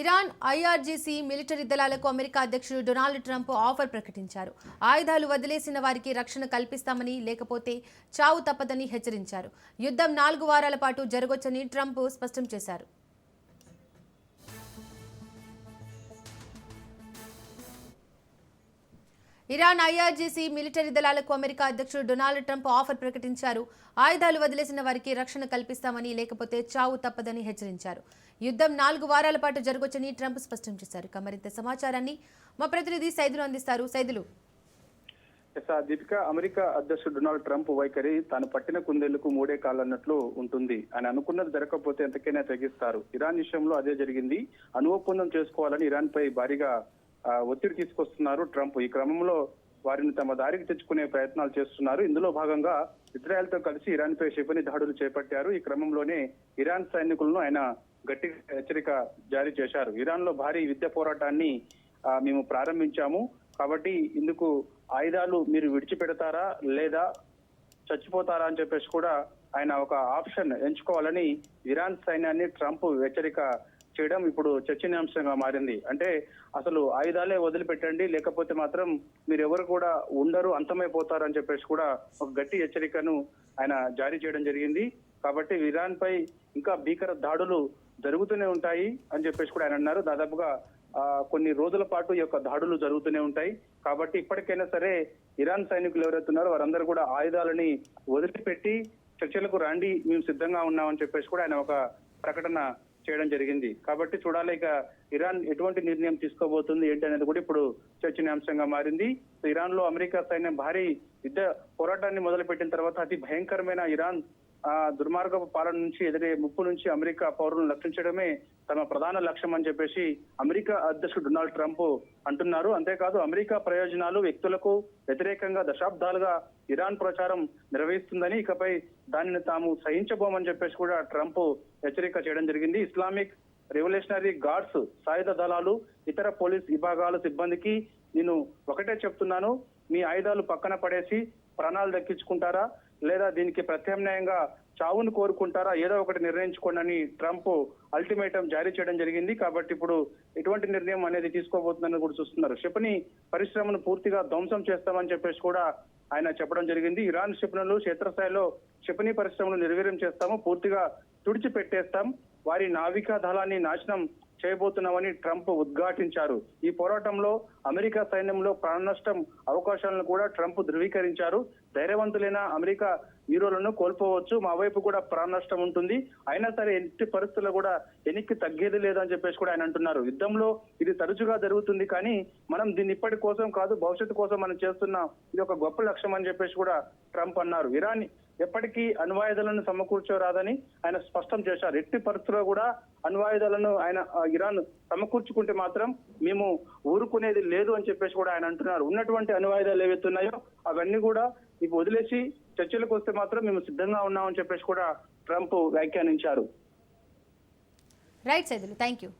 Iran IRGC military దళాలకు America అధ్యక్షుడు Donald Trump offer ప్రకటించారు. ఆయుధాలు వదిలేసిన వారికి రక్షణ కల్పిస్తామని, లేకపోతే చావు తప్పదని హెచ్చరించారు. యుద్ధం 4 వారాల పాటు జరగొచ్చని ట్రంప్ స్పష్టం చేశారు. ఇరాన్ ఐఆర్జీసీ మిలిటరీ దళాలకు అమెరికా అధ్యక్షుడు డొనాల్డ్ ట్రంప్ ఆఫర్ ప్రకటించారు. ఆయుధాలు వదిలేసిన వారికి రక్షణ కల్పిస్తామని, లేకపోతే చావు తప్పదని హెచ్చరించారు. యుద్ధం 4 వారాల పాటు జరగొచ్చని ట్రంప్ స్పష్టం చేశారు. మరింత సమాచారాన్ని మా ప్రతినిధి సైదులు అందిస్తారు. సైదులు. దీపిక, అమెరికా అధ్యక్షుడు డొనాల్డ్ ట్రంప్ వైఖరి తాను పట్టిన కుందేళ్లకు 3 కాళ్ళన్నట్లు ఉంటుంది. ఆయన అనుకున్నది జరగకపోతే ఎంతకైనా తెగిస్తారు. ఇరాన్ విషయంలో అదే జరిగింది. అణు ఒప్పందం చేసుకోవాలని ఇరాన్ పై భారీగా ఒత్తిడి తీసుకొస్తున్నారు ట్రంప్. ఈ క్రమంలో వారిని తమ దారికి తెచ్చుకునే ప్రయత్నాలు చేస్తున్నారు. ఇందులో భాగంగా ఇజ్రాయెల్ తో కలిసి ఇరాన్ పై క్షిపణి దాడులు చేపట్టారు. ఈ క్రమంలోనే ఇరాన్ సైనికులను ఆయన గట్టిగా హెచ్చరిక జారీ చేశారు. ఇరాన్ లో భారీ యుద్ధ పోరాటాన్ని మేము ప్రారంభించాము, కాబట్టి ఇందుకు ఆయుధాలు మీరు విడిచిపెడతారా లేదా చచ్చిపోతారా అని చెప్పేసి కూడా ఆయన ఒక ఆప్షన్ ఎంచుకోవాలని ఇరాన్ సైన్యాన్ని ట్రంప్ హెచ్చరిక చేయడం ఇప్పుడు చర్చనీయాంశంగా మారింది. అంటే అసలు ఆయుధాలే వదిలిపెట్టండి, లేకపోతే మాత్రం మీరు ఎవరు కూడా ఉండరు, అంతమైపోతారు అని చెప్పేసి కూడా ఒక గట్టి హెచ్చరికను ఆయన జారీ చేయడం జరిగింది. కాబట్టి ఇరాన్ పై ఇంకా భీకర దాడులు జరుగుతూనే ఉంటాయి అని చెప్పేసి కూడా ఆయన అన్నారు. దాదాపుగా కొన్ని రోజుల పాటు ఈ యొక్క దాడులు జరుగుతూనే ఉంటాయి. కాబట్టి ఇప్పటికైనా సరే ఇరాన్ సైనికులు ఎవరైతే ఉన్నారో వారందరూ కూడా ఆయుధాలని వదిలిపెట్టి చర్చలకు రండి, మేము సిద్ధంగా ఉన్నామని చెప్పేసి కూడా ఆయన ఒక ప్రకటన చేయడం జరిగింది. కాబట్టి చూడాలి ఇక ఇరాన్ ఎటువంటి నిర్ణయం తీసుకోబోతుంది ఏంటి అనేది కూడా ఇప్పుడు చర్చనీయాంశంగా మారింది. ఇరాన్ లో అమెరికా సైన్యం భారీ యుద్ధ పోరాటాన్ని మొదలుపెట్టిన తర్వాత అతి భయంకరమైన ఇరాన్ దుర్మార్గపు పాలన నుంచి ఎదురే ముప్పు నుంచి అమెరికా పౌరులను రక్షించడమే తమ ప్రధాన లక్ష్యం అని చెప్పేసి అమెరికా అధ్యక్షుడు డొనాల్డ్ ట్రంప్ అంటున్నారు. అంతేకాదు అమెరికా ప్రయోజనాలు వ్యక్తులకు వ్యతిరేకంగా దశాబ్దాలుగా ఇరాన్ ప్రచారం నిర్వహిస్తుందని, ఇకపై దానిని తాము సహించబోమని చెప్పేసి కూడా ట్రంప్ హెచ్చరిక చేయడం జరిగింది. ఇస్లామిక్ రెవల్యూషనరీ గార్డ్స్, సాయుధ దళాలు, ఇతర పోలీస్ విభాగాల సిబ్బందికి నేను ఒకటే చెప్తున్నాను, మీ ఆయుధాలు పక్కన పడేసి ప్రాణాలు దక్కించుకుంటారా లేదా దీనికి ప్రత్యామ్నాయంగా చావును కోరుకుంటారా, ఏదో ఒకటి నిర్ణయించుకోండి అని ట్రంప్ అల్టిమేటం జారీ చేయడం జరిగింది. కాబట్టి ఇప్పుడు ఎటువంటి నిర్ణయం అనేది తీసుకోబోతుందని కూడా చూస్తున్నారు. క్షిపణి పరిశ్రమను పూర్తిగా ధ్వంసం చేస్తామని చెప్పేసి కూడా ఆయన చెప్పడం జరిగింది. ఇరాన్ క్షిపణులు క్షేత్రస్థాయిలో క్షిపణి పరిశ్రమను నిర్వీర్యం చేస్తాము, పూర్తిగా తుడిచిపెట్టేస్తాం, వారి నావికా దళాన్ని నాశనం చేయబోతున్నామని ట్రంప్ ఉద్ఘాటించారు. ఈ పోరాటంలో అమెరికా సైన్యంలో ప్రాణ నష్టం అవకాశాలను కూడా ట్రంప్ ధృవీకరించారు. ధైర్యవంతులైన అమెరికా హీరోలను కోల్పోవచ్చు, మా వైపు కూడా ప్రాణ నష్టం ఉంటుంది, అయినా సరే ఎట్టి పరిస్థితుల్లో కూడా వెనక్కి తగ్గేది లేదని చెప్పేసి కూడా ఆయన అంటున్నారు. యుద్ధంలో ఇది తరచుగా జరుగుతుంది, కానీ మనం దీన్ని ఇప్పటి కోసం కాదు భవిష్యత్తు కోసం మనం చేస్తున్నాం, ఇది ఒక గొప్ప లక్ష్యం అని చెప్పేసి కూడా ట్రంప్ అన్నారు. ఇరాన్ ఎప్పటికీ అణ్వాయుధాలను సమకూర్చరాదని ఆయన స్పష్టం చేశారు. ఎట్టి పరిస్థితుల్లో కూడా అణ్వాయుధాలను ఇరాన్ సమకూర్చుకుంటే మాత్రం మేము ఊరుకునేది లేదు అని చెప్పేసి కూడా ఆయన అంటున్నారు. ఉన్నటువంటి అణ్వాయుధాలు ఏవైతే ఉన్నాయో అవన్నీ కూడా ఇప్పుడు వదిలేసి చర్చలకు వస్తే మాత్రం మేము సిద్ధంగా ఉన్నామని చెప్పేసి కూడా ట్రంప్ వ్యాఖ్యానించారు. Right Saidulu, thank you.